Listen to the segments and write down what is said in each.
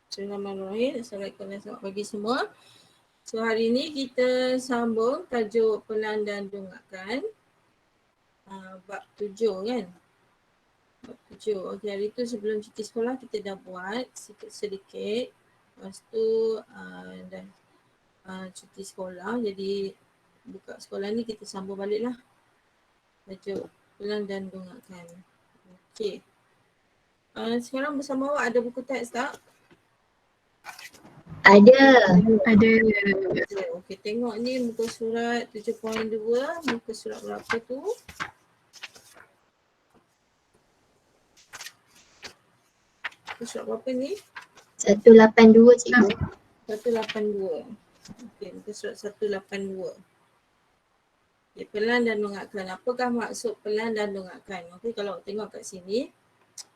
Bismillahirrahmanirrahim. Assalamualaikum dan selamat pagi semua. So hari ini kita sambung tajuk pelan dan dongakkan. Bab 7 kan? Bab 7. Okey, hari tu sebelum cuti sekolah kita dah buat sedikit. Lepas tu dah cuti sekolah. Jadi buka sekolah ni kita sambung balik lah. Tajuk pelan dan dongakkan. Okey. Sekarang bersama awak ada buku teks tak? Ada. Okey, tengok ni muka surat 7.2, muka surat berapa tu? Muka surat berapa ni? 182 cikgu. 182. Okey, muka surat 182. Okey, pelan dan dongakkan. Apakah maksud pelan dan dongakkan? Okey, kalau tengok kat sini,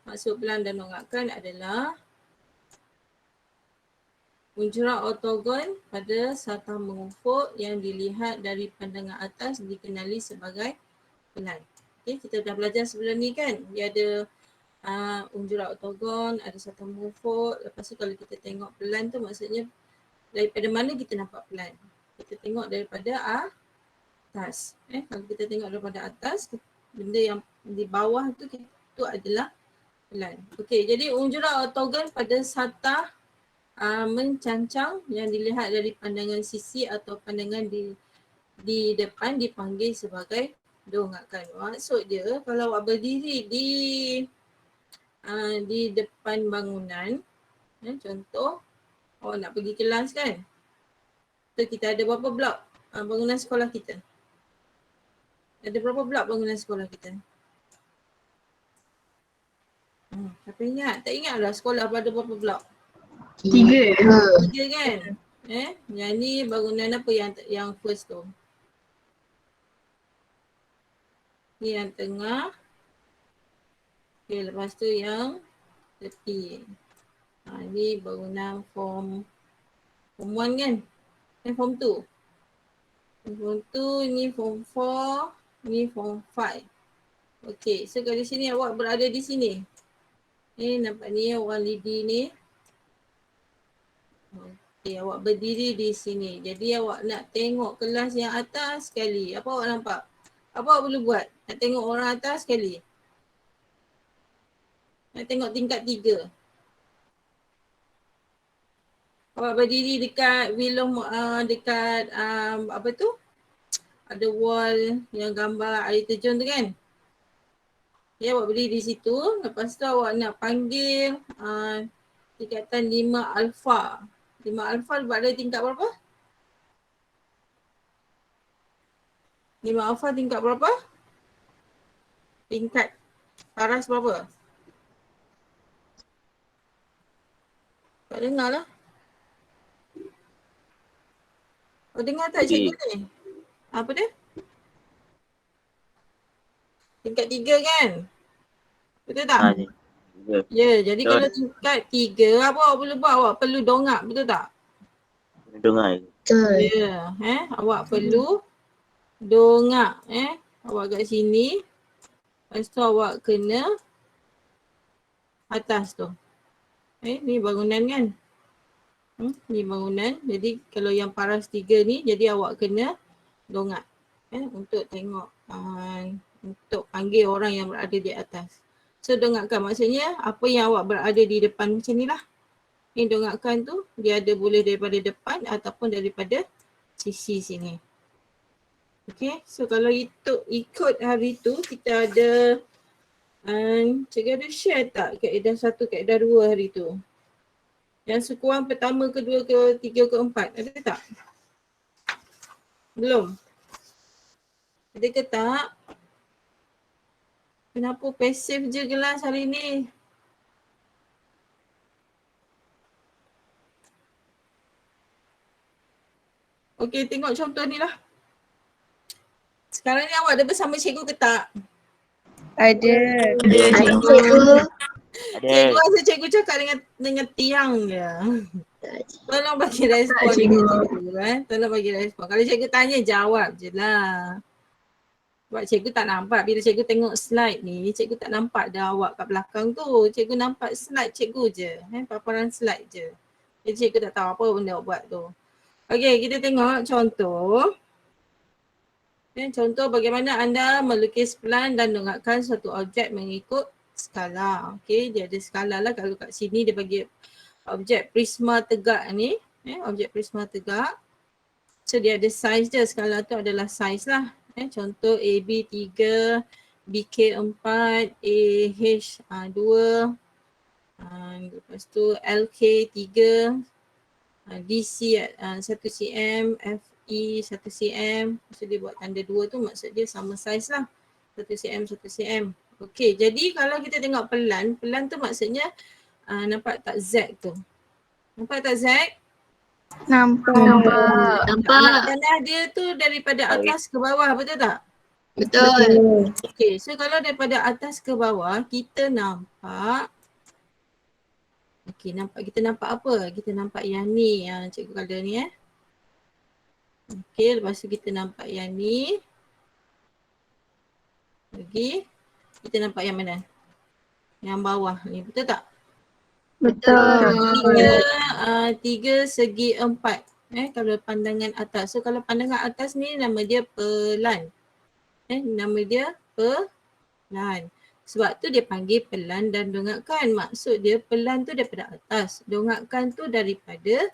maksud pelan dan dongakkan adalah unjuran ortogon pada satah mengufuk yang dilihat dari pandangan atas dikenali sebagai pelan. Okay, kita dah belajar sebelum ni kan. Dia ada unjuran ortogon, ada satah mengufuk. Lepas tu kalau kita tengok pelan tu maksudnya daripada mana kita nampak pelan. Kita tengok daripada atas. Kalau kita tengok daripada atas, benda yang di bawah tu itu adalah pelan. Okey, jadi unjuran ortogon pada satah mencancang yang dilihat dari pandangan sisi atau pandangan di depan dipanggil sebagai dongakkan. Maksud dia kalau awak berdiri di depan bangunan, contoh awak nak pergi kelas kan. So kita ada berapa blok bangunan sekolah kita? Ada berapa blok bangunan sekolah kita? Siapa ingat? Tak ingat lah sekolah ada berapa blok? 3 kan? Yang ni bangunan apa yang first tu? Ni yang tengah. Okay, lepas tu yang tepi. Ni bangunan form 1 kan? Form 2. Form 2, ni form 4, ni form 5. Okay, so kat sini awak berada di sini. Nampak ni orang lidi ni. Okay, awak berdiri di sini. Jadi awak nak tengok kelas yang atas sekali. Apa awak nampak? Apa awak perlu buat? Nak tengok orang atas sekali. Nak tengok tingkat 3. Awak berdiri dekat wilong dekat apa tu? Ada wall yang gambar air terjun tu kan? Ya, awak berdiri di situ. Lepas tu awak nak panggil tingkatan 5 alfa. 5 alfa berada tingkat berapa? 5 alfa tingkat berapa? Tingkat paras berapa? Tak dengar lah. Kau dengar tak cikgu ni? Apa dia? Tingkat 3 kan? Betul tak? Ya, jadi kalau tingkat 3, apa awak perlu buat? Awak perlu dongak, betul tak? Betul. Ya, awak perlu dongak, awak kat sini. Lepas tu awak kena atas tu. Ni bangunan kan? Ni bangunan. Jadi kalau yang paras 3 ni, jadi awak kena dongak. Untuk tengok, untuk panggil orang yang berada di atas. So dongakkan maksudnya apa yang awak berada di depan macam ni lah. Dongakkan tu dia ada boleh daripada depan ataupun daripada sisi sini. Okay, so kalau ikut hari tu kita ada cikgu ada share tak kaedah 1, kaedah 2 hari tu? Yang sukuan pertama, kedua, ketiga, keempat. Ada tak? Belum? Ada ke tak? Kenapa pasif je kelas hari ni? Okey, tengok contoh ni lah. Sekarang ni awak ada bersama cikgu ke tak? Ada. Cikgu. Cikgu rasa cikgu cakap dengan tiang je. Tolong bagi respon cikgu. Tolong bagi respon. Kalau cikgu tanya, jawab je lah. Sebab cikgu tak nampak. Bila cikgu tengok slide ni, cikgu tak nampak dah awak kat belakang tu. Cikgu nampak slide cikgu je. Paparan slide je. Jadi cikgu tak tahu apa benda awak buat tu. Okey, kita tengok contoh. Contoh bagaimana anda melukis pelan dan dongakkan suatu objek mengikut skala. Okey, dia ada skala lah. Kalau kat sini dia bagi objek prisma tegak ni. Objek prisma tegak. So dia ada saiz dia. Skala tu adalah saiz lah. Contoh AB 3, BK 4, AH 2, lepas tu LK 3, DC 1 cm, FE 1 cm. So dia buat tanda 2 tu maksud dia sama saiz lah. 1 cm, 1 cm. Okey, jadi kalau kita tengok pelan, pelan tu maksudnya nampak tak Z tu? Nampak tak Z? Nampak. Nampak. Tanah dia tu daripada atas ke bawah, betul tak? Betul. Okay, so kalau daripada atas ke bawah, kita nampak. Okay, kita nampak apa? Kita nampak yang ni, yang cikgu colour ni Okay, lepas tu kita nampak yang ni. Lagi, kita nampak yang mana? Yang bawah ni, betul tak? Betul. Tiga segi 4. Kalau pandangan atas. So kalau pandangan atas ni nama dia pelan. Nama dia pelan. Sebab tu dia panggil pelan dan dongakkan. Maksud dia pelan tu daripada atas. Dongakkan tu daripada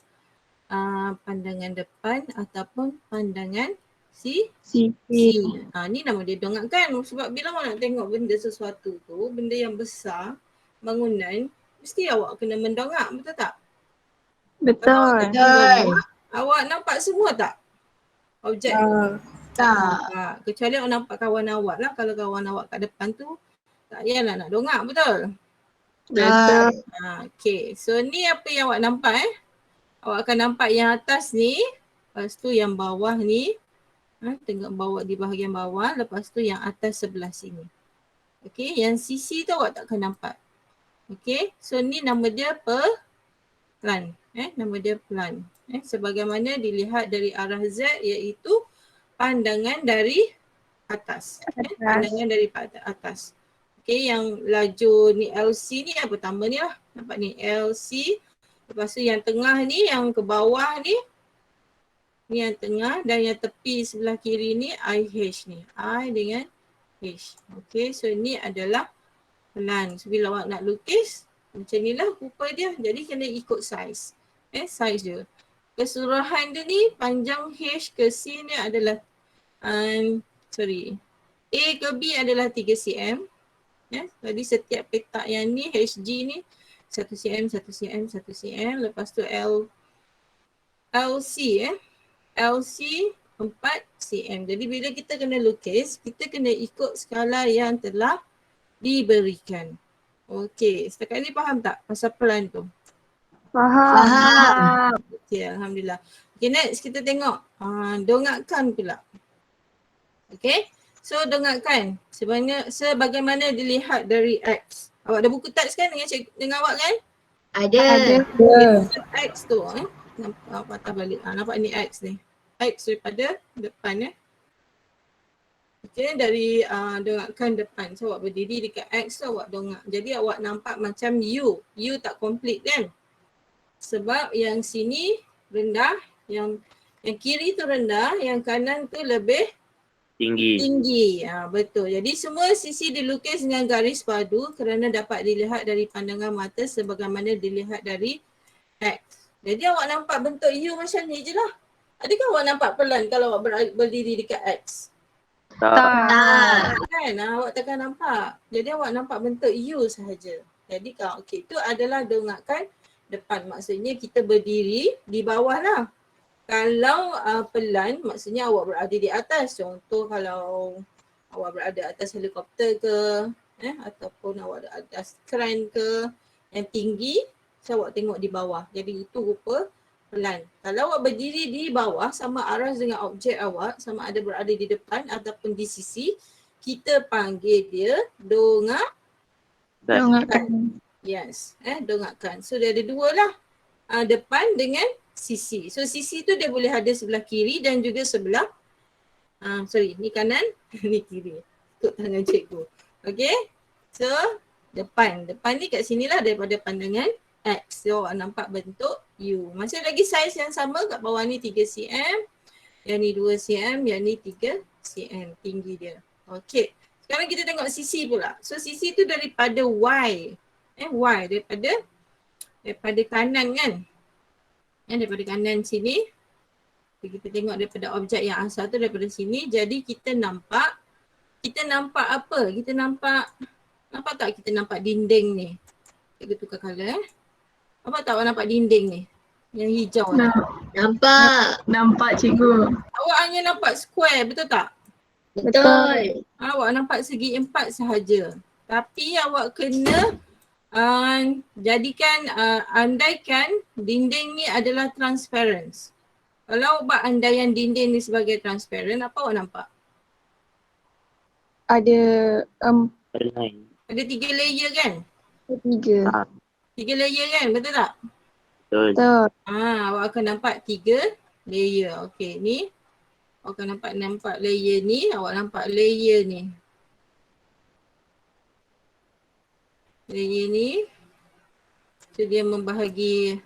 pandangan depan ataupun pandangan sisi. Ni nama dia dongakkan. Sebab bila awak nak tengok benda sesuatu tu, benda yang besar, bangunan, mesti awak kena mendongak, betul tak? Betul. Awak nampak semua tak? Objek tak. Kecuali awak nampak kawan awak lah. Kalau kawan awak kat depan tu, tak payahlah nak dongak, betul? Betul. Okay, so ni apa yang awak nampak Awak akan nampak yang atas ni, lepas tu yang bawah ni, tengok bawah di bahagian bawah, lepas tu yang atas sebelah sini. Okay, yang sisi tu awak tak akan nampak. Okay, so ni nama dia pelan. Nama dia pelan. Sebagaimana dilihat dari arah Z iaitu pandangan dari atas. Pandangan dari atas. Okay, yang laju ni LC ni yang pertama ni lah. Nampak ni LC. Lepas tu yang tengah ni, yang ke bawah ni. Ni yang tengah dan yang tepi sebelah kiri ni IH ni. I dengan H. Okay, so ni adalah pelan. So bila awak nak lukis, macam ni lah rupa dia. Jadi kena ikut saiz. Saiz dia. Keseluruhan dia ni panjang H ke C ni adalah A ke B adalah 3 cm. Jadi setiap petak yang ni HG ni 1 cm, 1 cm, 1 cm. Lepas tu LC LC 4 cm. Jadi bila kita kena lukis, kita kena ikut skala yang telah diberikan. Okey, setakat ni faham tak pasal pelan tu? Faham. Okey, alhamdulillah. Okay, next kita tengok dongakkan pula. Okay, so dongakkan sebagaimana dilihat dari X. Awak ada buku teks kan dengan awak kan? Ada. X tu nampak patah balik. Nampak ni X ni. X daripada depan Okay, dari dongakkan depan. So awak berdiri dekat X tu awak dongak. Jadi awak nampak macam U. U tak complete kan? Sebab yang sini rendah, yang kiri tu rendah, yang kanan tu lebih tinggi. Betul. Jadi semua sisi dilukis dengan garis padu kerana dapat dilihat dari pandangan mata sebagaimana dilihat dari X. Jadi awak nampak bentuk U macam ni je lah. Adakah awak nampak pelan kalau awak berdiri dekat X? Tak. Kan? Awak takkan nampak. Jadi awak nampak bentuk U sahaja. Jadi itu adalah dongakkan depan. Maksudnya kita berdiri di bawah lah. Kalau pelan maksudnya awak berada di atas. Contoh kalau awak berada atas helikopter ke ataupun awak ada atas kran ke yang tinggi, so awak tengok di bawah. Jadi itu rupa pelan. Kalau awak berdiri di bawah sama aras dengan objek awak, sama ada berada di depan ataupun di sisi, kita panggil dia Dongakkan. Yes, dongakkan. So dia ada dua lah. Depan dengan sisi. So sisi tu dia boleh ada sebelah kiri dan juga sebelah ni kanan, ni kiri. Ikut tangan cikgu. Okay. So depan ni kat sini lah daripada pandangan X. So awak nampak bentuk U. Masih lagi saiz yang sama kat bawah ni 3 cm. Yang ni 2 cm, yang ni 3 cm tinggi dia. Okay. Sekarang kita tengok sisi pula. So sisi tu daripada Y. Y daripada kanan kan. Daripada kanan sini. Kita tengok daripada objek yang asal tu daripada sini. Jadi kita nampak apa? Kita nampak tak kita nampak dinding ni? Kita tukar colour Apa tak awak nampak dinding ni? Yang hijau ni. Nampak. Nampak cikgu. Awak hanya nampak square, betul tak? Betul. Awak nampak segi empat sahaja. Tapi awak kena andaikan dinding ni adalah transparent. Kalau awak andaian dinding ni sebagai transparent, apa awak nampak? Ada Ada 3 layer kan? 3. 3 layer kan? Betul tak? Betul. Awak akan nampak 3 layer. Okey, ni awak akan nampak layer ni, awak nampak layer ni. Layer ni. So dia membahagi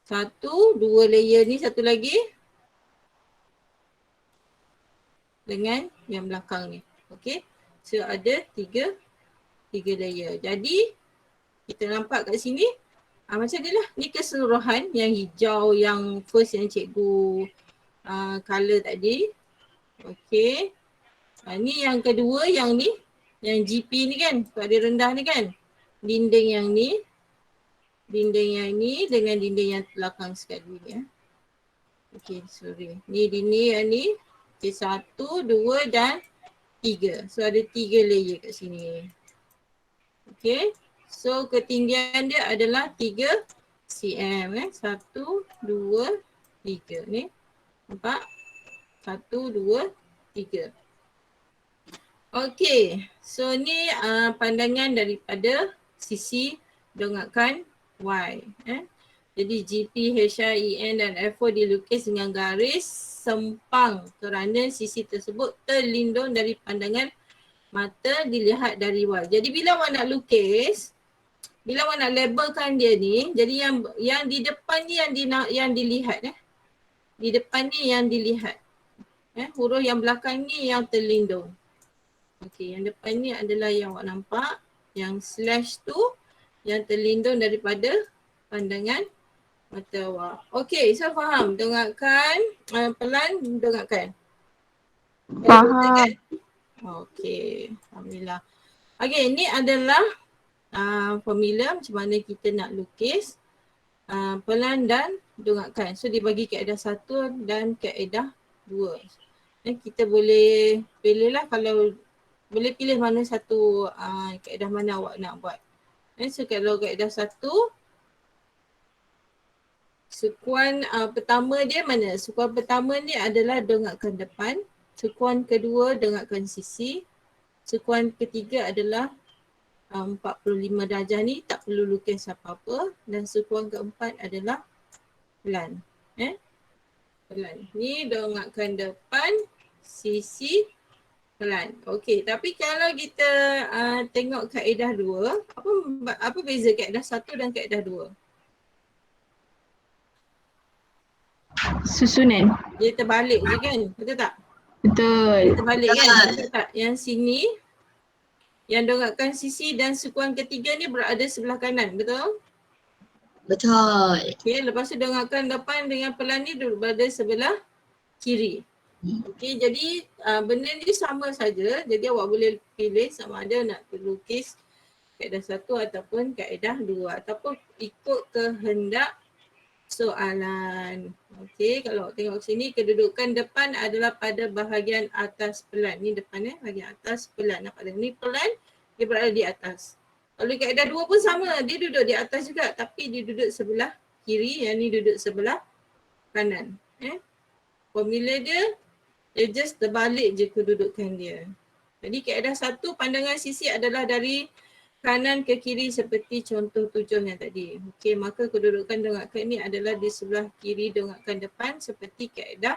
1, 2 layer ni, satu lagi dengan yang belakang ni. Okey. So ada 3 layer. Jadi kita nampak kat sini macam ni lah. Ni keseluruhan yang hijau, yang first yang cikgu colour tadi. Okey. Ni yang kedua, yang ni, yang GP ni kan, pada rendah ni kan. Dinding yang ni dengan dinding yang belakang sekali ya. Okey, sorry. Ni dinding yang ni. Okey, 1, 2 dan 3. So ada 3 layer kat sini. Okey. So ketinggian dia adalah 3 cm 1, 2, 3 ni. Nampak? 1, 2, 3. Okey. So ni pandangan daripada sisi dongakan Y. Jadi GP, HIEN dan FO dilukis dengan garis sempang kerana sisi tersebut terlindung dari pandangan mata dilihat dari Y. Jadi bila awak nak lukis, bila awak nak labelkan dia ni, jadi yang di depan ni yang dilihat Di depan ni yang dilihat. Huruf yang belakang ni yang terlindung. Okey, yang depan ni adalah yang awak nampak, yang slash tu yang terlindung daripada pandangan mata awak. Okey, so faham? Dongakkan, pelan dongakkan. Faham. Okey, alhamdulillah. Okey, ini adalah formula macam mana kita nak lukis pelan dan dongakkan. So dibagi kaedah 1 dan kaedah 2. Kita boleh pilih lah, kalau boleh pilih mana satu kaedah mana awak nak buat. So kalau kaedah 1, sukuan pertama dia mana? Sukuan pertama ni adalah dongakkan depan. Sukuan kedua dongakkan sisi. Sukuan ketiga adalah 45 darjah ni tak perlu lukis apa-apa. Dan sukuan keempat adalah pelan. Pelan. Ni dongakkan depan, sisi, pelan. Okey, tapi kalau kita tengok kaedah 2, apa beza kaedah 1 dan kaedah 2? Susunan. Dia terbalik je kan? Betul tak? Betul. Dia terbalik kan? Betul tak? Yang sini, yang dongakkan sisi dan sukuan ketiga ni berada sebelah kanan. Betul? Betul. Okey, lepas tu dongakkan depan dengan pelan ni berada sebelah kiri. Okey, jadi benda ni sama saja. Jadi awak boleh pilih sama ada nak lukis kaedah 1 ataupun kaedah 2 ataupun ikut kehendak soalan. Okey, kalau tengok sini kedudukan depan adalah pada bahagian atas pelan. Ni depan bahagian atas pelan. Nampak tak? Ni pelan, dia berada di atas. Kalau kaedah 2 pun sama, dia duduk di atas juga tapi dia duduk sebelah kiri, yang ni duduk sebelah kanan. Formula dia just terbalik je kedudukan dia. Jadi kaedah 1, pandangan sisi adalah dari kanan ke kiri seperti contoh 7 yang tadi. Okey, maka kedudukan dongakkan ni adalah di sebelah kiri dongakkan depan seperti kaedah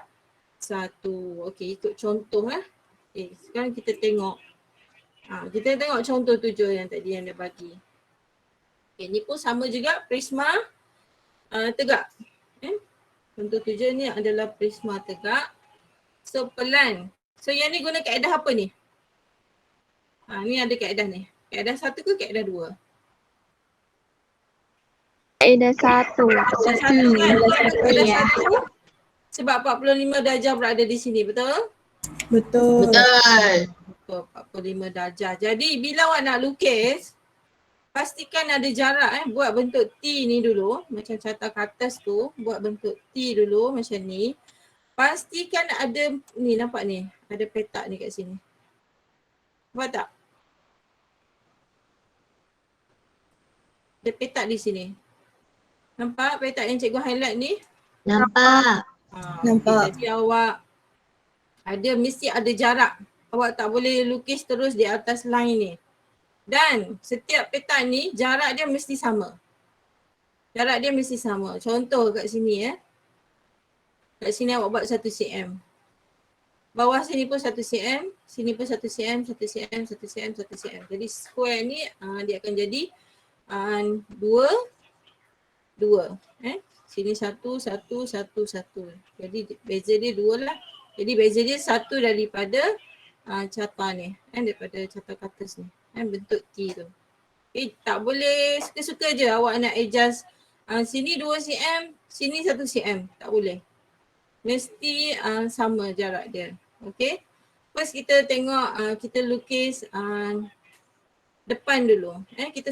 1. Okey, ikut contoh lah. Okay, sekarang kita tengok. Kita tengok contoh 7 yang tadi yang dia bagi. Okay, ni pun sama juga prisma tegak. Contoh 7 ni adalah prisma tegak. So pelan. So yang ni guna kaedah apa ni? Ni ada kaedah ni. Kaedah 1 ke kaedah 2? Kaedah 1. Kaedah 1 kan? Kaedah 1 sebab 45 darjah berada di sini, betul? Betul. Betul. Betul, 45 darjah. Jadi bila awak nak lukis, pastikan ada jarak buat bentuk T ni dulu. Macam catat kat atas tu, buat bentuk T dulu macam ni. Pastikan ada ni, nampak ni? Ada petak ni kat sini. Nampak tak? Ada petak di sini. Nampak petak yang cikgu highlight ni? Nampak. Nampak. Okay, jadi awak mesti ada jarak. Awak tak boleh lukis terus di atas line ni. Dan setiap petak ni jarak dia mesti sama. Jarak dia mesti sama. Contoh kat sini Kat sini awak buat 1 cm. Bawah sini pun 1 cm, sini pun 1 cm, 1 cm, 1 cm, 1 cm. Jadi square ni dia akan jadi 2, 2. Sini 1, 1, 1, 1. Jadi beza dia 2 lah. Jadi beza dia 1 daripada carta ni. Daripada carta kertas ni. Bentuk T tu. Tak boleh suka-suka je awak nak adjust sini 2 cm, sini 1 cm. Tak boleh. Mesti sama jarak dia. Okay. First kita tengok, kita lukis depan dulu. Kita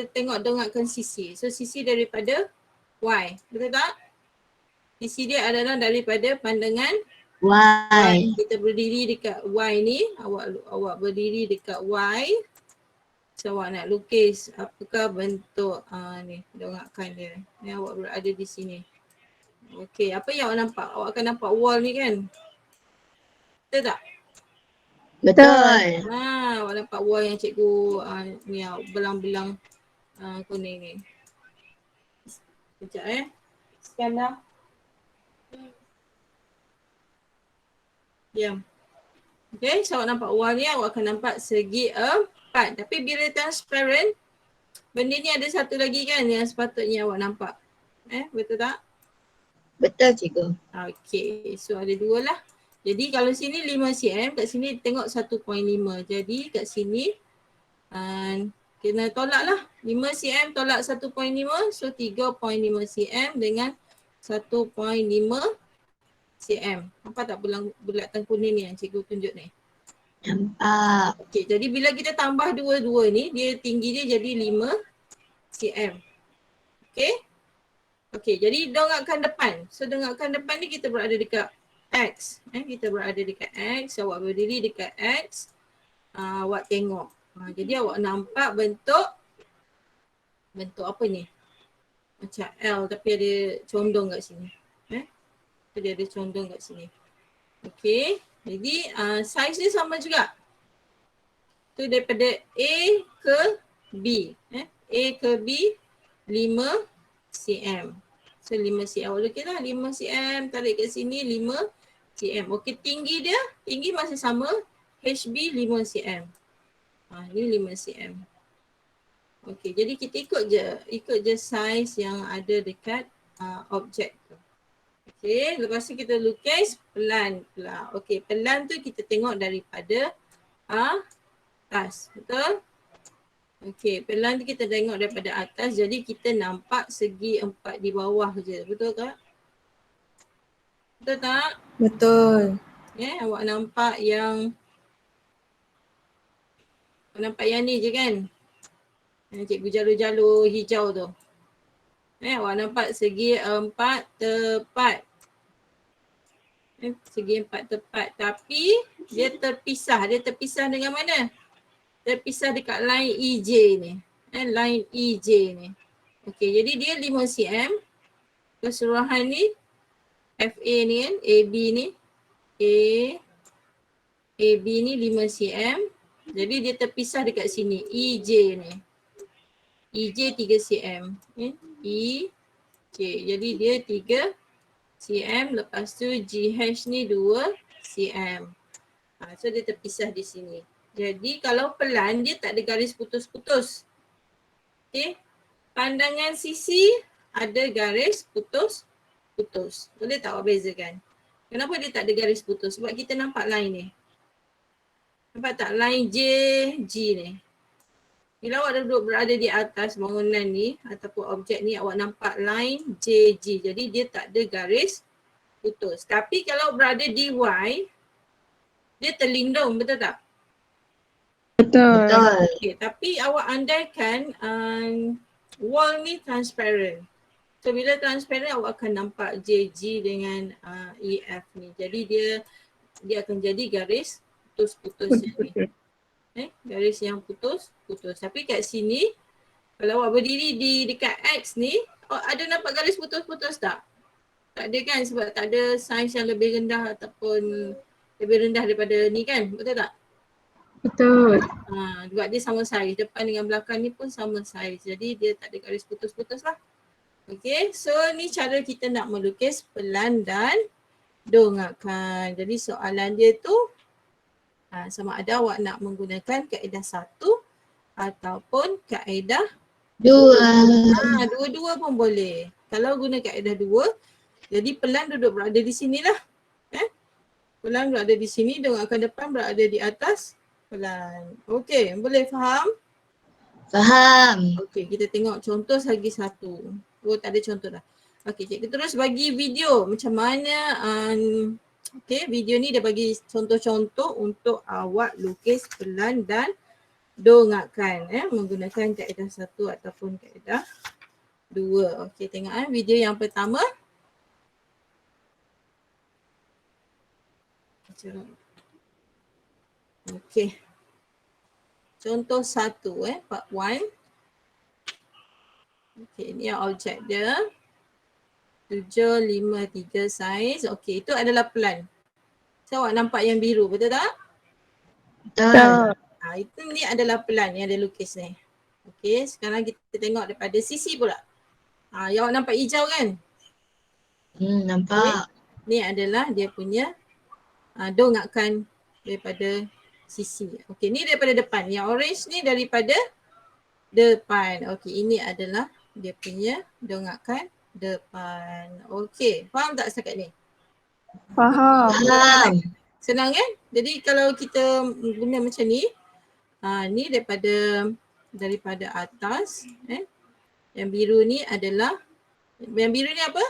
tengok dongakkan sisi. So sisi daripada Y. Betul tak? Sisi dia adalah daripada pandangan Y. Kita berdiri dekat Y ni. Awak berdiri dekat Y. So awak nak lukis apakah bentuk ni dongakkan dia. Awak berada di sini. Okey, apa yang awak nampak? Awak akan nampak wall ni kan? Betul tak? Betul. Awak nampak wall yang cikgu ni belang-belang kuning ni. Sekejap Scan dah. Diam. Okay, so awak nampak wall ni, awak akan nampak segi 4. Tapi bila transparent, benda ni ada satu lagi kan yang sepatutnya awak nampak. Betul tak? Betul cikgu. Okay, so ada 2 lah. Jadi kalau sini 5 cm, kat sini tengok 1.5. Jadi kat sini kena tolak lah. 5 cm tolak 1.5, so 3.5 cm dengan 1.5 cm. Nampak tak bulatan kuning ni yang cikgu tunjuk ni? Nampak. Okay, jadi bila kita tambah dua-dua ni, dia tinggi dia jadi 5 cm. Okay? Okay, jadi dongakkan depan. So dongakkan depan ni kita berada dekat X. Kita berada dekat X, awak berdiri dekat X. Awak tengok. Jadi awak nampak bentuk apa ni? Macam L tapi ada condong kat sini. Dia ada condong kat sini. Okay, jadi size dia sama juga. Tu daripada A ke B. A ke B 5 cm. So 5 cm. Okey lah 5 cm tarik kat sini 5 cm. Okey, tinggi masih sama. HB 5 cm. Ni 5 cm. Okey, jadi kita ikut je size yang ada dekat objek tu. Okey, lepas tu kita lukis pelan. Okey, pelan tu kita tengok daripada atas. Betul? Okey, pelan tu kita tengok daripada atas. Jadi kita nampak segi 4 di bawah je. Betul tak? Betul tak? Betul. Awak nampak yang ni je kan? Yang cikgu jalur-jalur hijau tu. Awak nampak segi 4 tepat. Segi 4 tepat. Tapi dia terpisah. Dia terpisah dengan mana? Terpisah dekat line EJ ni. Line EJ ni. Okey, jadi dia 5 cm. Keseluruhan ni FA ni kan, AB ni. AB ni 5 cm. Jadi dia terpisah dekat sini. EJ ni. EJ 3 cm. EJ. Jadi dia 3 cm, lepas tu GH ni 2 cm. So dia terpisah di sini. Jadi kalau pelan dia tak ada garis putus-putus. Okay. Pandangan sisi ada garis putus-putus. Boleh tak awak bezakan? Kenapa dia tak ada garis putus? Sebab kita nampak line ni. Nampak tak line JG ni? Bila awak duduk berada di atas bangunan ni ataupun objek ni, awak nampak line JG. Jadi dia tak ada garis putus. Tapi kalau berada di Y, dia terlindung, betul tak? Betul. Betul. Okay, tapi awak andaikan wall ni transparent. So bila transparent awak akan nampak JG dengan EF ni. Jadi dia akan jadi garis putus-putus ni. Garis yang putus-putus. Tapi kat sini kalau awak berdiri di dekat X ni, ada nampak garis putus-putus tak? Tak ada kan, sebab tak ada saiz yang lebih rendah ataupun lebih rendah daripada ni kan, betul tak? Betul. Sebab dia sama saiz, depan dengan belakang ni pun sama saiz. Jadi dia tak ada garis putus-putus lah. Okay, so ni cara kita nak melukis pelan dan dongakkan. Jadi soalan dia tu sama ada awak nak menggunakan kaedah 1 ataupun kaedah 2. Dua-dua pun boleh. Kalau guna kaedah 2, jadi pelan duduk berada di sini lah. Pelan berada di sini, dongakkan depan berada di atas pelan. Okey, boleh faham? Faham. Okey, kita tengok contoh lagi satu. Tak ada contoh dah. Okey, cikgu terus bagi video macam mana video ni dia bagi contoh-contoh untuk awak lukis pelan dan dongakkan menggunakan kaedah 1 ataupun kaedah 2. Okey, tengok video yang pertama. Okey. Contoh 1 part 1. Okey, ni objek dia. 753 saiz. Okey, itu adalah pelan. So awak nampak yang biru, betul tak? Betul. Itu ni adalah pelan yang dia lukis ni. Okey, sekarang kita tengok daripada sisi pula. Yang awak nampak hijau kan? Nampak. Ni adalah dia punya dongakkan daripada sisi. Okey, ni daripada depan. Yang orange ni daripada depan. Okey, ini adalah dia punya dongakkan depan. Okey, faham tak setakat ni? Faham. Faham. Senang kan? Jadi kalau kita guna macam ni, ni daripada atas. Yang biru ni adalah, yang biru ni apa?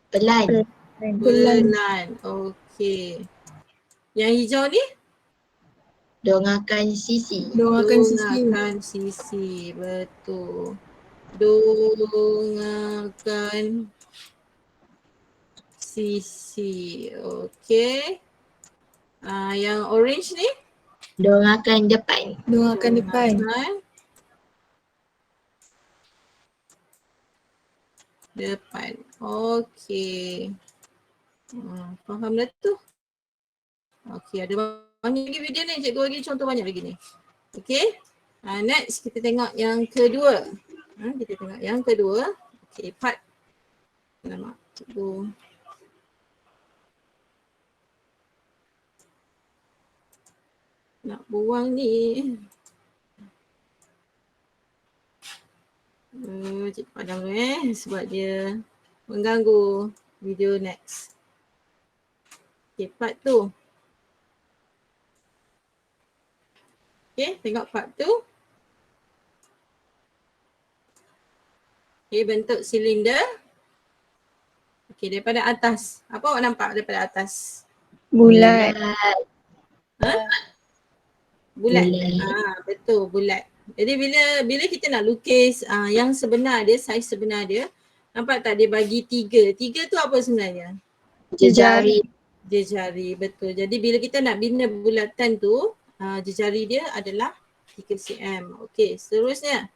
Pelan. Pelan. Okey. Yang hijau ni? Dongakkan sisi. Dongakkan sisi. Dongakkan sisi. Betul. Dongakkan sisi. Okey. Yang orange ni? Dongakkan depan. Dongakkan depan. Depan. Okey. Faham dah tu? Okey, ada banyak lagi video ni. Cikgu bagi contoh banyak lagi ni. Okey. Next kita tengok yang kedua. Kita tengok yang kedua. Okey, part. Alamak, cikgu. Nak buang ni. Cikgu padam dulu sebab dia mengganggu video next. Okay, part tu. Okay, tengok part tu. Okay, bentuk silinder. Okay, daripada atas. Apa awak nampak daripada atas? Bulat. Bulat. Bulat. Betul, bulat. Jadi bila kita nak lukis yang sebenar dia, saiz sebenar dia, nampak tak dia bagi 3. 3 tu apa sebenarnya? Jejari. Jejari, betul. Jadi bila kita nak bina bulatan tu, jejari dia adalah 3 cm. Okey, seterusnya.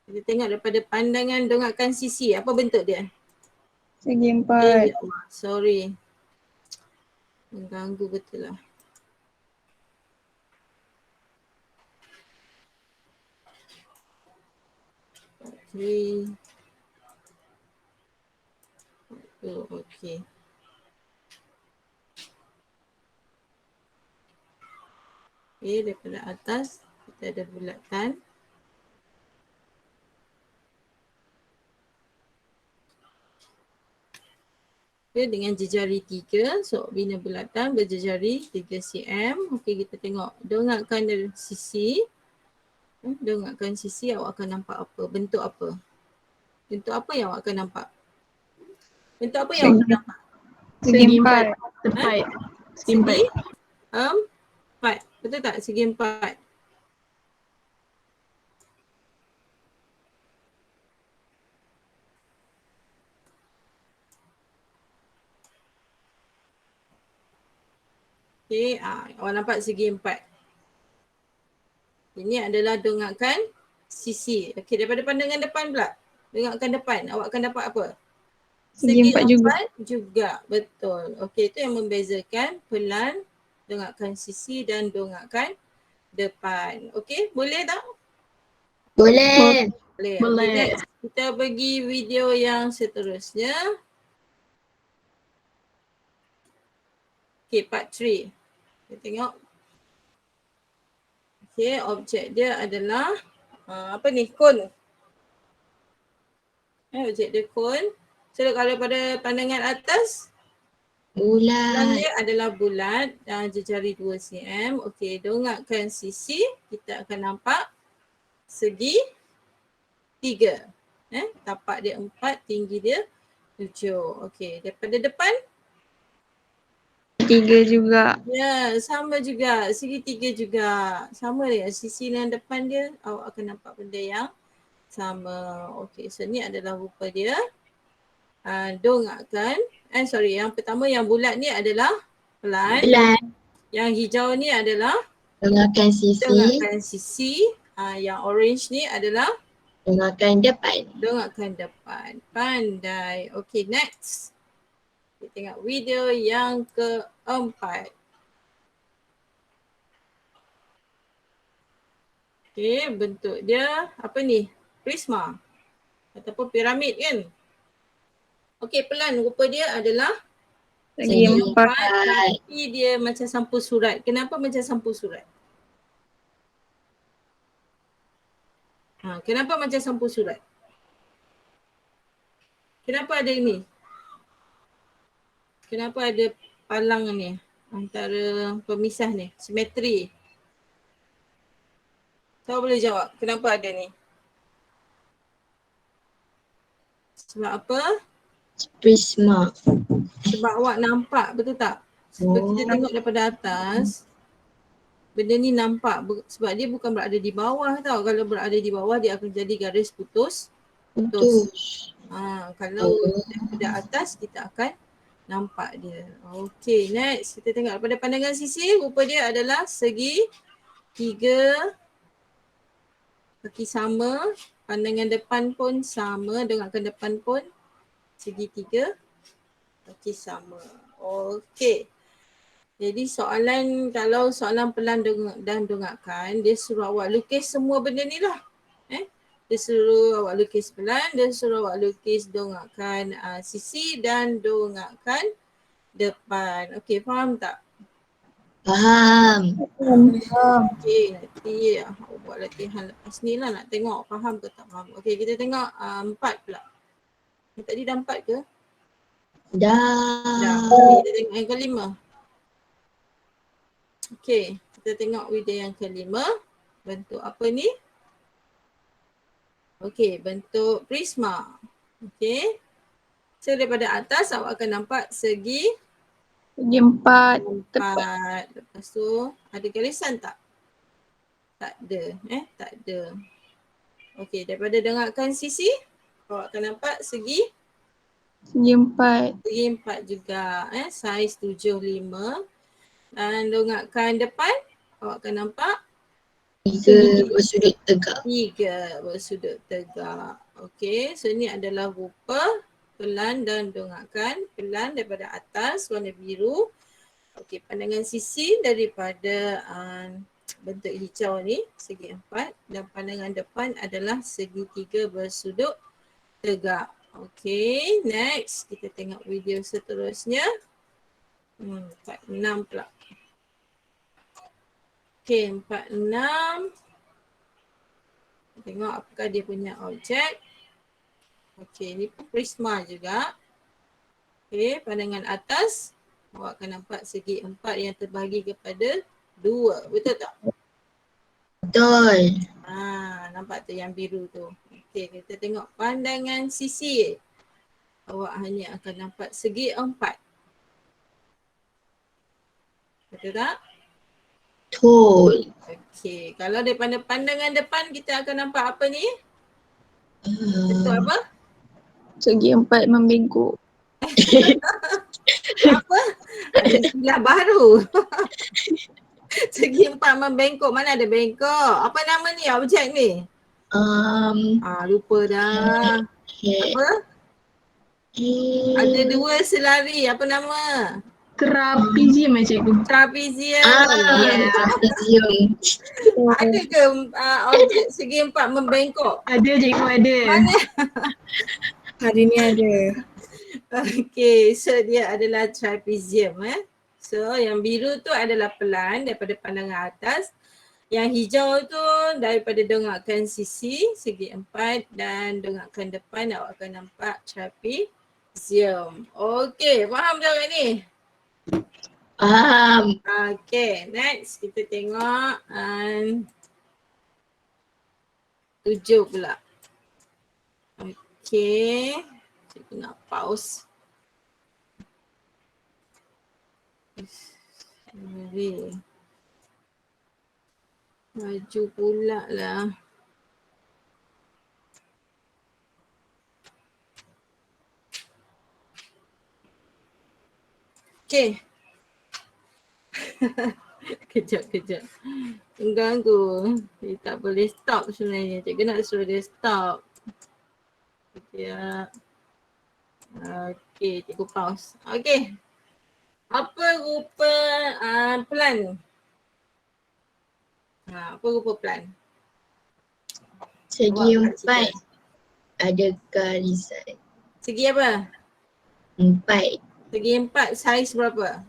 Kita tengok daripada pandangan dongakkan sisi. Apa bentuk dia? Segi 4. Ya Allah, sorry. Mengganggu betul lah. Oh, okey. Okey, daripada atas kita ada bulatan. Okay, dengan jejari 3, so bina bulatan berjejari 3 cm. Okey, kita tengok dongakkan dari sisi. Dongakkan sisi, awak akan nampak apa? Bentuk apa? Bentuk apa yang awak akan nampak? Bentuk apa yang awak akan nampak? Segi empat. Tepat. Segi Segi empat. 4. Betul tak? Segi 4. Okey, awak nampak segi 4. Ini adalah dongakkan sisi. Okey, daripada pandangan depan pula. Dongakkan depan, awak akan dapat apa? Segi 4 juga. 4 juga. Betul. Okey, itu yang membezakan pelan, dongakkan sisi dan dongakkan depan. Okey, boleh tak? Boleh. Boleh. Boleh. Okay, next. Kita pergi video yang seterusnya. Okay, part 3. Kita tengok. Okay, objek dia adalah apa ni? Kon. Objek dia kon. So, kalau pada pandangan atas, pelan Bulat. dia adalah bulat dan jejari 2 cm. Okey, dongakkan sisi, kita akan nampak segi 3. Tapak dia 4, tinggi dia 7. Okey, daripada depan, 3 juga. ya, sama juga. Segi 3 juga. Sama dia. Sisi yang depan dia, awak akan nampak benda yang sama. Okey, so ni adalah rupa dia. Dongakkan. Yang pertama yang bulat ni adalah pelan. Bulat. Yang hijau ni adalah Dongakkan sisi. dongakkan sisi. Yang orange ni adalah Dongakkan depan. dongakkan depan. Pandai. Okey, next. Kita tengok video yang keempat. Okey, bentuk dia apa ni? Prisma ataupun piramid kan? Okey, pelan rupa dia adalah Segi 4. tapi dia macam sampul surat. Kenapa macam sampul surat? Kenapa macam sampul surat? Kenapa ada ini? Kenapa ada palang ni antara pemisah ni? Simetri. Siapa boleh jawab? Kenapa ada ni? Sebab apa? Prisma. Sebab awak nampak, betul tak? Sebab kita tengok daripada atas, benda ni nampak sebab dia bukan berada di bawah tau. Kalau berada di bawah dia akan jadi garis putus. Kalau daripada atas kita akan nampak dia. Okey, next kita tengok daripada pandangan sisi, rupa dia adalah segi 3 kaki sama, pandangan depan pun sama, dongakkan depan pun segi 3 kaki sama. Okey. Jadi kalau soalan pelan dan dongakkan, dia suruh awak lukis semua benda ni lah. Dia suruh awak lukis pelan, dia suruh awak lukis dongakkan sisi dan dongakkan depan. Okey, faham tak? Faham. Okey, nanti awak buat latihan lepas ni lah nak tengok faham ke tak faham. Okey, kita tengok 4 pula. Tadi dah 4 ke? Dah. Okay, kita tengok yang kelima. Okey, kita tengok video yang kelima. Bentuk apa ni? Okey, bentuk prisma. Okey. So daripada atas awak akan nampak segi Segi 4. 4. Lepas tu ada garisan tak? Tak ada. Tak ada. Okey, daripada dongakkan sisi, awak akan nampak segi Segi 4. Segi 4 juga. Saiz 75. Dan dongakkan depan, awak akan nampak 3 bersudut tegak. 3 bersudut tegak. Okey, so ni adalah rupa pelan dan dongakkan. Pelan daripada atas warna biru. Okey, pandangan sisi daripada bentuk hijau ni segi 4 dan pandangan depan adalah segi 3 bersudut tegak. Okay, next kita tengok video seterusnya. 46 pula. Okay, 46. Tengok apakah dia punya objek. Okay, ni pun prisma juga. Okay, pandangan atas. Awak akan nampak segi 4 yang terbahagi kepada 2. Betul tak? Betul. Nampak tu yang biru tu. Okay, kita tengok pandangan sisi. Awak hanya akan nampak segi 4. Betul tak? Betul. Okay, kalau daripada pandangan depan kita akan nampak apa ni? Bentuk apa? Segi 4 membengkok. Apa? Ada istilah baru. Segi 4 membengkok. Mana ada bengkok? Apa nama ni objek ni? Lupa dah. Apa? Ada 2 selari. Apa nama? Trapezium cikgu. Trapezium. Trapezium. Ada ke objek segi 4 membengkok? Ada cikgu, ada. Mana? Hari ni ada. Okay, so dia adalah trapezium. So yang biru tu adalah pelan daripada pandangan atas. Yang hijau tu daripada dongakkan sisi segi 4 dan dongakkan depan awak akan nampak trapezium. Okay, faham tak ni? Faham. Okay, next kita tengok 7 pula. Okay, kita nak pause. Sorry. Maju pula lah. Okay. Kejap. Mengganggu. Dia tak boleh stop sebenarnya. Cikgu nak suruh dia stop. Kejap. Okay, cikgu pause. Okay. Apa rupa pelan? Apa rupa pelan? Segi Awak 4 ada garisan. Segi apa? 4. Segi 4 saiz berapa?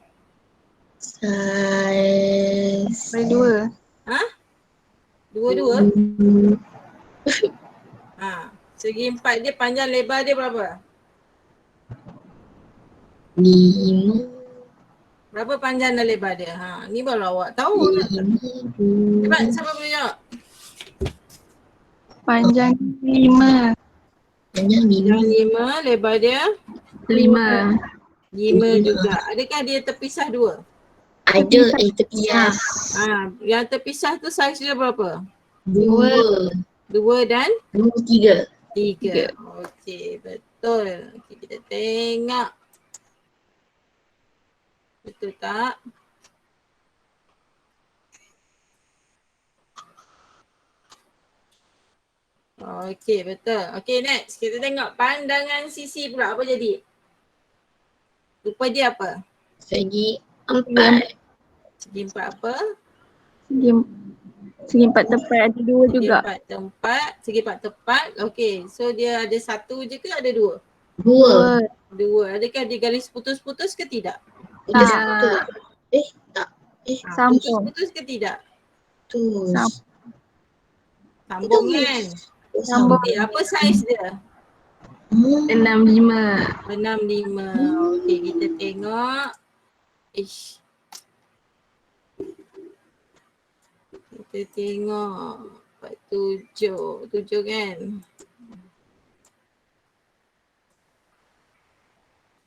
Saiz. Berdua. Dua-dua? Segi 4 dia panjang lebar dia berapa? 5. Berapa panjang dan lebar dia? Ni baru awak tahu. Cepat, siapa boleh jawab? Panjang 5. Panjang 5. 5, lebar dia? 5. 5 juga. Adakah dia terpisah 2? Ada terpisah. Yang terpisah tu saiz dia berapa? 2. 2 dan 3. 3. Okey, betul. Okey, kita tengok. Betul tak? Okey, betul. Okey, next. Kita tengok pandangan sisi pula. Apa jadi? Rupa dia apa? Segi 4. Segi 4 apa? Segi 4 tepat ada 2 juga. Segi 4 tepat. Okey, so dia ada 1 je ke ada 2? 2. 2. Adakah dia garis putus-putus ke tidak? Putus. Tak. Sambung. Putus ke tidak? Putus. Sambung kan? Sambung. Okey, apa saiz dia? 65. 65. Okey, kita tengok. Kita tengok. 7. 7 kan?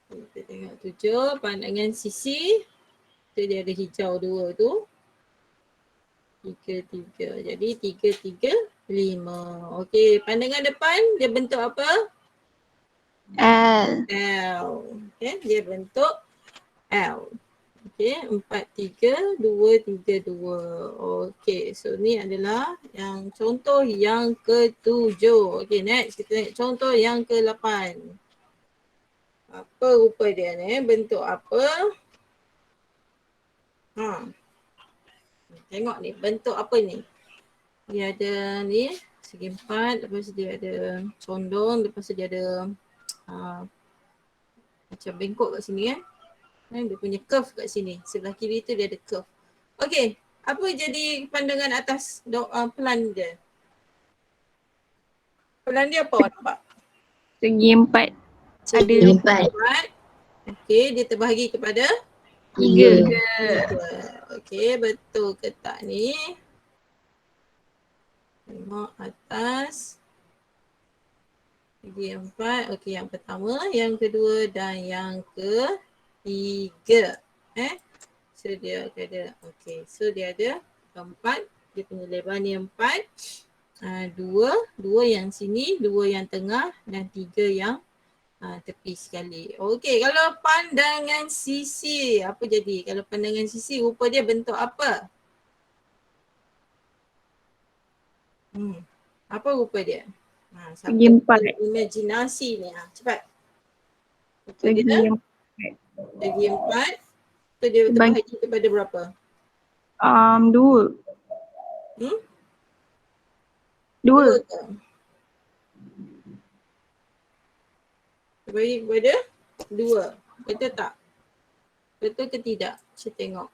Kita tengok 7. Pandangan sisi. Tu dia ada hijau 2 tu. 3, 3. Jadi 3, 3, 5. Okey, pandangan depan dia bentuk apa? L. L. Okay, dia bentuk L. Okay, 4, 3, 2, 3, 2. Okay, so ni adalah yang contoh yang ke-7. Okay, next kita tengok contoh yang ke-8. Apa rupa dia ni? Bentuk apa? Tengok ni, bentuk apa ni? Dia ada ni, segi 4, lepas tu dia ada condong, lepas tu dia ada macam bengkok kat sini kan. Dia punya curve kat sini. Sebelah kiri tu dia ada curve. Okey, apa jadi pandangan atas pelan dia? Pelan dia apa awak nampak? Segi 4. Segi Ada 4. Okey, dia terbahagi kepada 3. 3. Okey, betul ke tak ni? Tengok atas. Segi 4. Okey, yang pertama, yang kedua dan yang ketiga. So dia ada, okey. So dia ada 4. Dia punya lebar ni 4. 2 yang sini, 2 yang tengah dan 3 yang tepi sekali. Okey, kalau pandangan sisi, apa jadi? Kalau pandangan sisi, rupa dia bentuk apa? Apa rupa dia? Siapa Segi 4. imajinasi ni? Cepat. Rupa Segi dia 4. segi 4. So dia terbahagi kepada berapa? 2. 2. ke? Terbahagi kepada 2. Betul tak? Betul ke tidak? Saya tengok.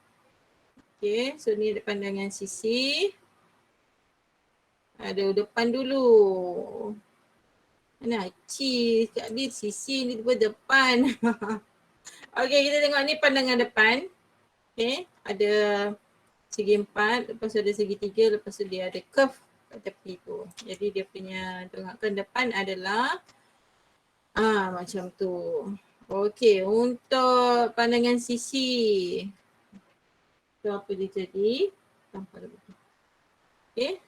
Okay, so ni ada pandangan sisi. Ada depan dulu. Mana Ci? Kat ni sisi ni tiba depan. Okay, kita tengok ni pandangan depan. Okay, ada segi 4, lepas tu ada segi 3, lepas tu dia ada curve kat tepi tu. Jadi dia punya tengokkan depan adalah macam tu. Okay, untuk pandangan sisi. So apa dia jadi? Tampak betul. Okay.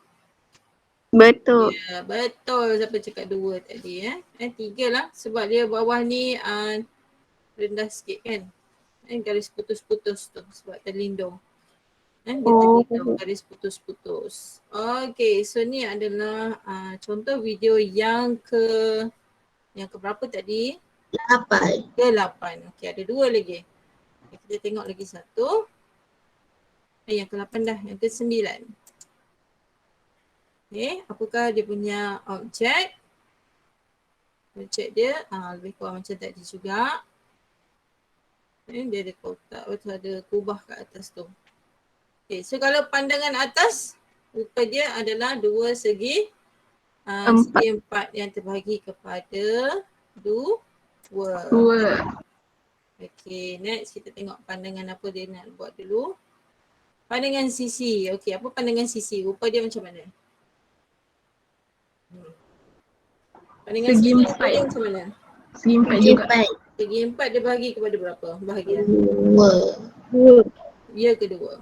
Betul. Ya, betul. Siapa cakap 2 tadi 3 lah sebab dia bawah ni rendah sikit kan. Garis putus-putus tu sebab terlindung. Dia terlindung garis putus-putus. Okay, so ni adalah contoh video yang berapa tadi? 8. Ke-8. Okay, ada 2 lagi. Okay, kita tengok lagi satu. Yang ke-8 dah, yang ke-9. Okay, apakah dia punya objek? Objek dia lebih kurang macam tadi juga. Dia ada kotak, betul ada kubah kat atas tu. Okay, so kalau pandangan atas, rupa dia adalah 2 segi 4 yang terbahagi kepada 2. Okay, next kita tengok pandangan apa dia nak buat dulu. Pandangan sisi. Okay, apa pandangan sisi? Rupa dia macam mana? Pandangan Segi sisi 4. dia macam mana? Segi 4 juga. Segi 4 dia bahagi kepada berapa? Bahagian. 2. Ya kedua.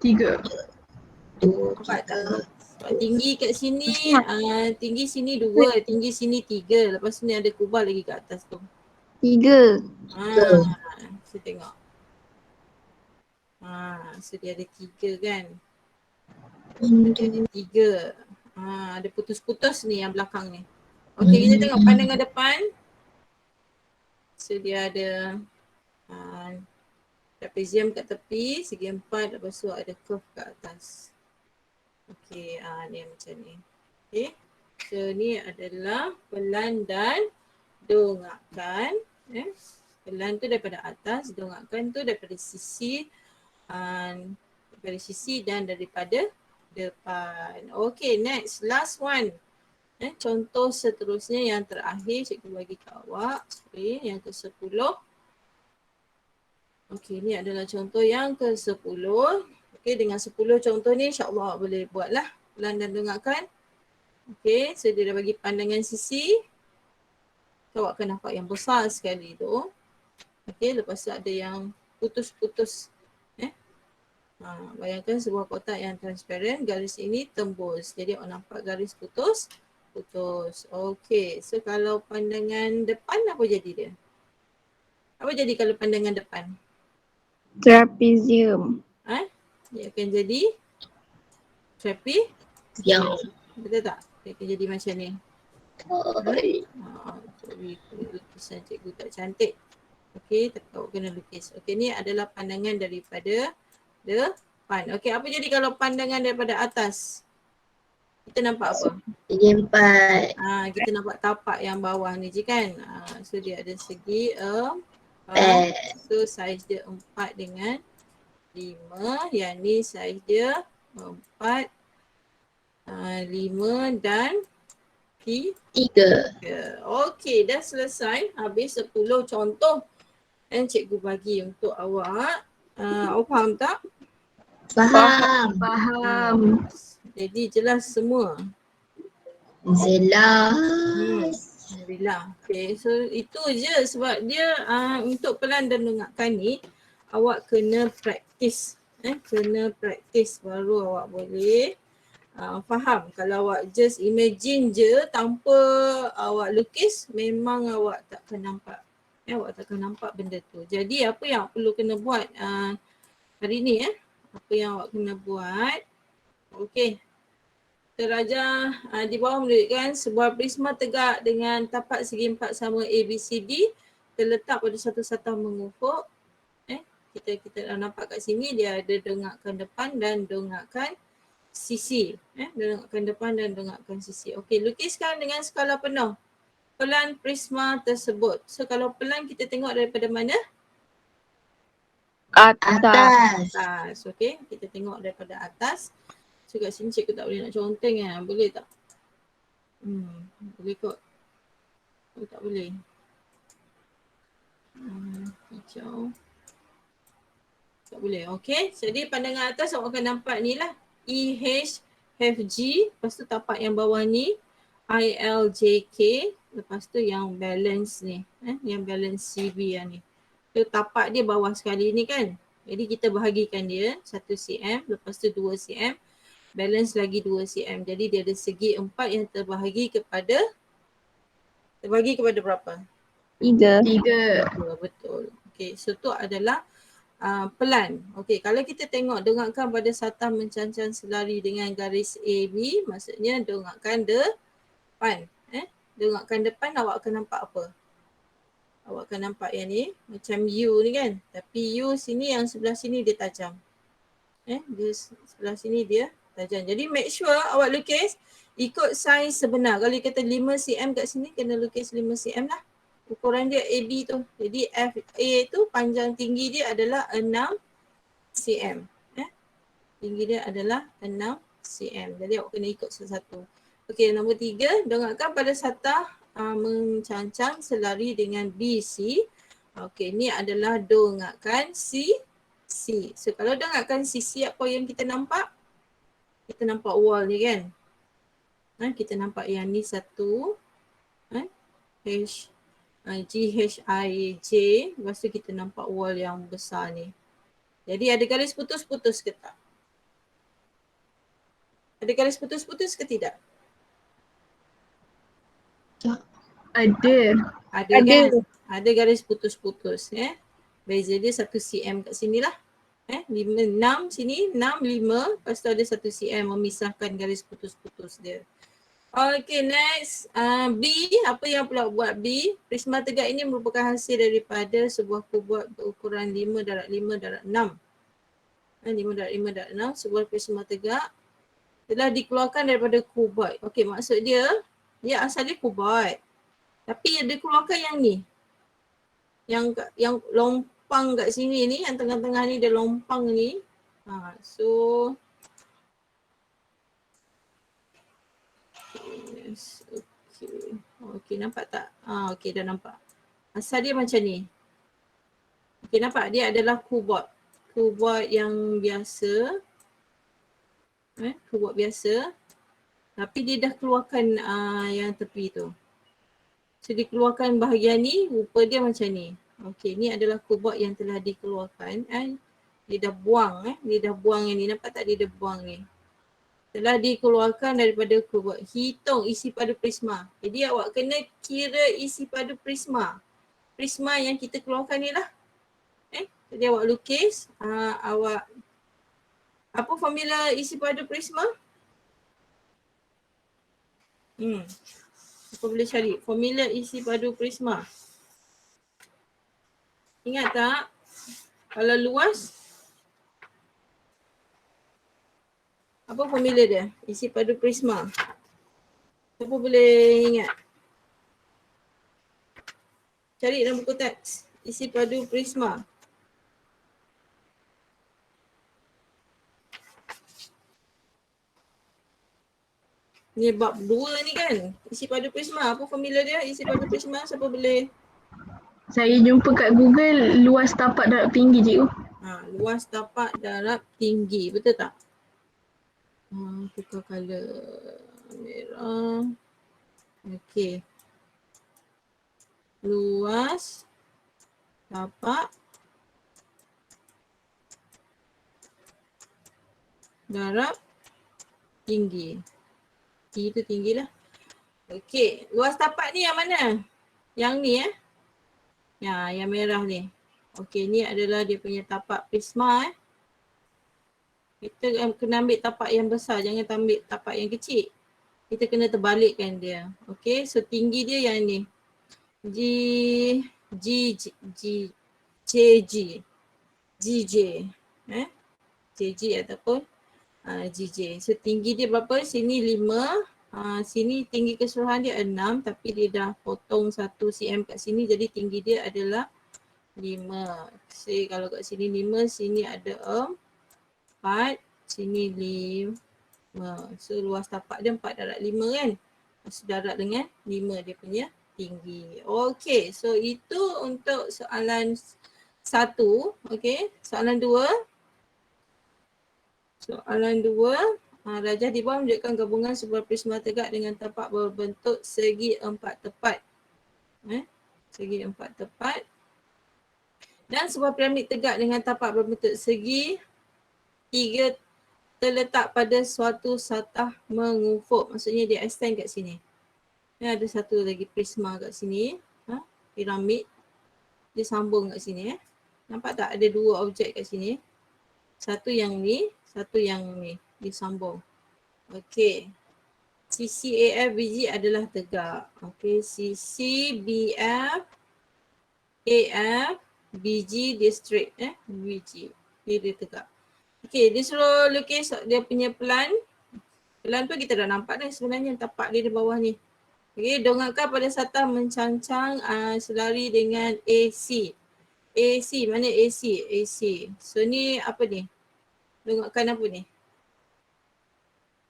3. 2. Nampak tak? Sebab tinggi kat sini, tinggi sini 2, tinggi sini 3. Lepas ni ada kubah lagi kat atas tu. 3. Saya tengok. So dia ada 3 kan? Dia ada 3. Ada putus-putus ni yang belakang ni. Okay, kita tengok pandangan depan. So dia ada trapezium kat tepi, segi 4, lepas tu ada curve kat atas. Okay, ni macam ni. Okay, so ni adalah pelan dan dongakkan. Pelan tu daripada atas, dongakkan tu daripada sisi dan daripada depan. Okay, next, last one. Contoh seterusnya yang terakhir cikgu bagi kat awak. Okay, yang ke-10. Okay, ni adalah contoh yang ke-10. Okay, dengan 10 contoh ni insyaAllah boleh buat lah pelan dan dongakkan. Okay, so dia dah bagi pandangan sisi. Awak akan nampak yang besar sekali tu. Okay, lepas tu ada yang putus-putus. Bayangkan sebuah kotak yang transparent, garis ini tembus. Jadi awak nampak garis putus. Okay, so kalau pandangan depan apa jadi dia? Apa jadi kalau pandangan depan? Trapezium. Dia akan jadi trapezium. Betul tak? Dia akan jadi macam ni. Lukisan cikgu tak cantik. Okay, tapi awak kena lukis. Okay, ni adalah pandangan daripada depan. Okay, apa jadi kalau pandangan daripada atas? Kita nampak apa? Segi 4. Kita nampak tapak yang bawah ni je kan. So dia ada segi 4. 4. So saiz dia 4 dengan 5. Yang ni saiz dia 4, 5 dan 3. 3. Okey, dah selesai. Habis 10 contoh yang cikgu bagi untuk awak. Awak faham tak? Faham. Faham. Jadi jelas semua. Jelas. Alhamdulillah. Okay, so itu je sebab dia untuk pelan dan dengakkan ni awak kena praktis. Kena praktis baru awak boleh faham. Kalau awak just imagine je tanpa awak lukis, memang awak takkan nampak. Awak takkan nampak benda tu. Jadi apa yang awak perlu kena buat hari ni apa yang awak kena buat. Okey. Terajah di bawah menunjukkan sebuah prisma tegak dengan tapak segi 4 sama ABCD terletak pada satu satang mengufuk. Kita dah nampak kat sini dia ada dongakkan depan dan dongakkan sisi. Dongakkan depan dan dongakkan sisi. Okey, lukiskan dengan skala penuh pelan prisma tersebut. So kalau pelan kita tengok daripada mana? Atas. Atas. Okey, kita tengok daripada atas. So kat sini cikgu tak boleh nak conteng boleh tak? Boleh kot. Oh, tak boleh. Hijau. Tak boleh. Okey. Jadi pandangan atas awak akan nampak ni lah. EH, FG. Lepas tu tapak yang bawah ni. ILJK. Lepas tu yang balance ni. Yang balance CB yang ni. So tapak dia bawah sekali ni kan. Jadi kita bahagikan dia 1 cm. Lepas tu 2 cm. Balance lagi 2 cm. Jadi dia ada segi 4 yang terbahagi kepada berapa? 3. 2, betul. Okey, so tu adalah pelan. Okey, kalau kita tengok dongakkan pada satang mencancang selari dengan garis AB, maksudnya dongakkan depan. Dongakkan depan awak akan nampak apa? Awak akan nampak yang ni macam U ni kan. Tapi U sini yang sebelah sini dia tajam. Dia sebelah sini dia tajam. Jadi make sure awak lukis ikut saiz sebenar. Kalau kata 5 cm kat sini kena lukis 5 cm lah. Ukuran dia AB tu. Jadi FA tu panjang tinggi dia adalah 6 cm. Tinggi dia adalah 6 cm. Jadi awak kena ikut satu-satu. Okey, nombor 3, dongakkan pada satang mencancang selari dengan BC. Okey, ni adalah dongakkan C. So kalau dongakkan CC apa yang kita nampak? Kita nampak wall ni kan. Kita nampak yang ni satu. GHIJ. Lepas tu kita nampak wall yang besar ni. Jadi ada garis putus-putus ke tak? Ada garis putus-putus ke tidak? Ada. Ada kan? Ada garis putus-putus. Beza dia 1 cm kat sini lah. 6 sini, 6, 5. Lepas tu ada 1 cm memisahkan garis putus-putus dia. Okay, next. B, apa yang pula buat B? Prisma tegak ini merupakan hasil daripada sebuah kubat berukuran 5/5/6. 5/5/6, sebuah prisma tegak telah dikeluarkan daripada kubat. Okay, maksud dia asal dia kubat. Tapi dia keluarkan yang ni. Yang lompang kat sini ni, yang tengah-tengah ni dia lompang ni. So yes, okay, nampak tak? Okay, dah nampak. Asal dia macam ni. Okay, nampak? Dia adalah kubot. Kubot yang biasa. Kubot biasa. Tapi dia dah keluarkan yang tepi tu. So, dikeluarkan bahagian ni, rupa dia macam ni. Okay, ni adalah kubot yang telah dikeluarkan. Dia dah buang. Dia dah buang yang ni. Nampak tak dia dah buang ni? Telah dikeluarkan daripada kubot. Hitung isi pada prisma. Jadi awak kena kira isi pada prisma. Prisma yang kita keluarkan ni lah. Jadi awak lukis. Awak apa formula isi pada prisma? Apa boleh cari? Formula isi padu prisma. Ingat tak? Kalau luas, Apa formula dia? Isi padu prisma. Siapa boleh ingat? Cari dalam buku teks. Isi padu prisma. Ni bab 2 ni kan. Isi padu prisma. Apa formula dia? Isi padu prisma. Siapa boleh? Saya jumpa kat Google luas tapak darab tinggi cikgu. Luas tapak darab tinggi. Betul tak? Tukar colour. Merah. Okey. Luas tapak darab tinggi. Tinggi tu tinggi lah. Okey. Luas tapak ni yang mana? Yang ni Ya, yang merah ni. Okey, ni adalah dia punya tapak prisma Kita kena ambil tapak yang besar, jangan ambil tapak yang kecil. Kita kena terbalikkan dia. Okey, so tinggi dia yang ni. G, G, G, G, JG, GJ. JJ ataupun GJ. So tinggi dia berapa? Sini 5. Sini tinggi keseluruhan dia 6 tapi dia dah potong 1 cm kat sini jadi tinggi dia adalah 5. Say kalau kat sini 5, sini ada 4, sini 5. So luas tapak dia 4 darab 5 kan. Sedarab dengan 5 dia punya tinggi. Okey, so itu untuk soalan 1. Okey, soalan 2. Soalan 2. Rajah di bawah menunjukkan gabungan sebuah prisma tegak dengan tapak berbentuk segi 4 tepat. Segi 4 tepat. Dan sebuah piramid tegak dengan tapak berbentuk segi 3 terletak pada suatu satah mengufuk. Maksudnya dia extend kat sini. Ada satu lagi prisma kat sini. Piramid. Dia sambung kat sini. Nampak tak ada 2 objek kat sini. Satu yang ni, satu yang ni. Disambung. Okey. Sisi AFBG adalah tegak. Okey. Sisi BF, AF, BG dia straight. BG. Dia tegak. Okey. Dia suruh lukis dia punya pelan. Pelan tu kita dah nampak dah sebenarnya tapak dia di bawah ni. Okey. Dongakkan pada satah mencancang selari dengan AC. AC. Mana AC? AC. So ni apa ni? Dongakkan apa ni?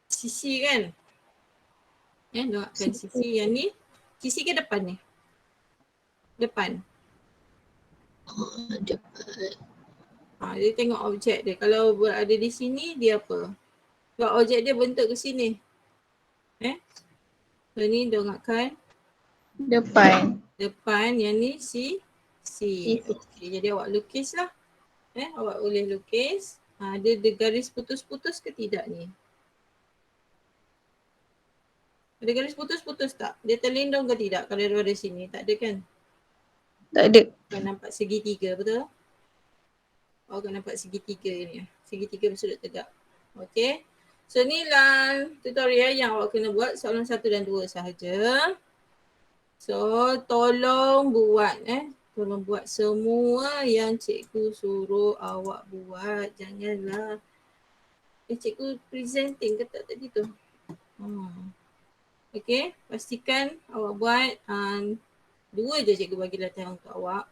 Sisi kan? Dongakkan sisi yang ni. Sisi ke depan ni? Depan. Depan. Dia tengok objek dia. Kalau berada di sini, dia apa? Sebab objek dia bentuk ke sini. So ni dongakkan Depan. depan. Yang ni C. Okay, jadi awak lukis lah. Awak boleh lukis. Dia garis putus-putus ke tidak ni? Ada garis putus-putus tak? Dia terlindung ke tidak kalau daripada sini? Tak ada kan? Tak ada. Kan nampak segitiga, betul? Awak kan nampak segitiga ni. Segitiga bersudut tegak. Okay. So ni lah tutorial yang awak kena buat soalan 1 dan 2 sahaja. So tolong buat Tolong buat semua yang cikgu suruh awak buat. Janganlah. Cikgu presenting ke tak tadi tu? Okay, pastikan awak buat 2 je cikgu bagi latihan untuk awak.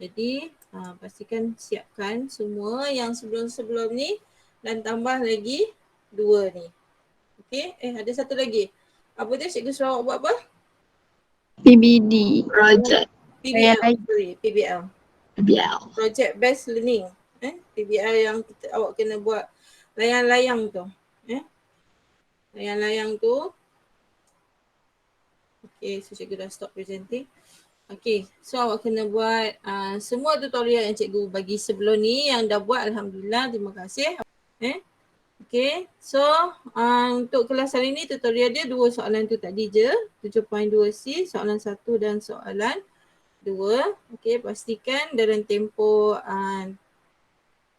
Jadi pastikan siapkan semua yang sebelum-sebelum ni dan tambah lagi 2 ni. Okay, ada satu lagi. Apa dia cikgu suruh awak buat apa? PBD. Project. PBL. PBL. Project Based Learning. PBL yang awak kena buat layang-layang tu. Layang-layang tu. Okay, so cikgu dah stop presenting. Okay, so awak kena buat semua tutorial yang cikgu bagi sebelum ni yang dah buat, alhamdulillah, terima kasih. Okay, so untuk kelas hari ni tutorial dia 2 soalan tu tadi je, 7.2C, soalan 1 dan soalan 2. Okay, pastikan dalam tempoh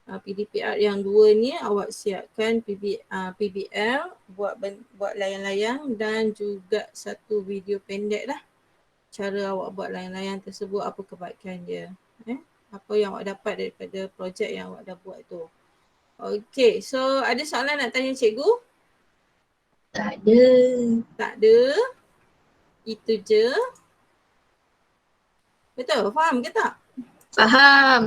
PDPR yang 2 ni awak siapkan PBL, buat layang-layang dan juga satu video pendek lah. Cara awak buat layang-layang tersebut, apa kebaikan dia. Apa yang awak dapat daripada projek yang awak dah buat tu. Okay, so ada soalan nak tanya cikgu? Tak ada. Tak ada. Itu je. Betul? Faham ke tak? Faham.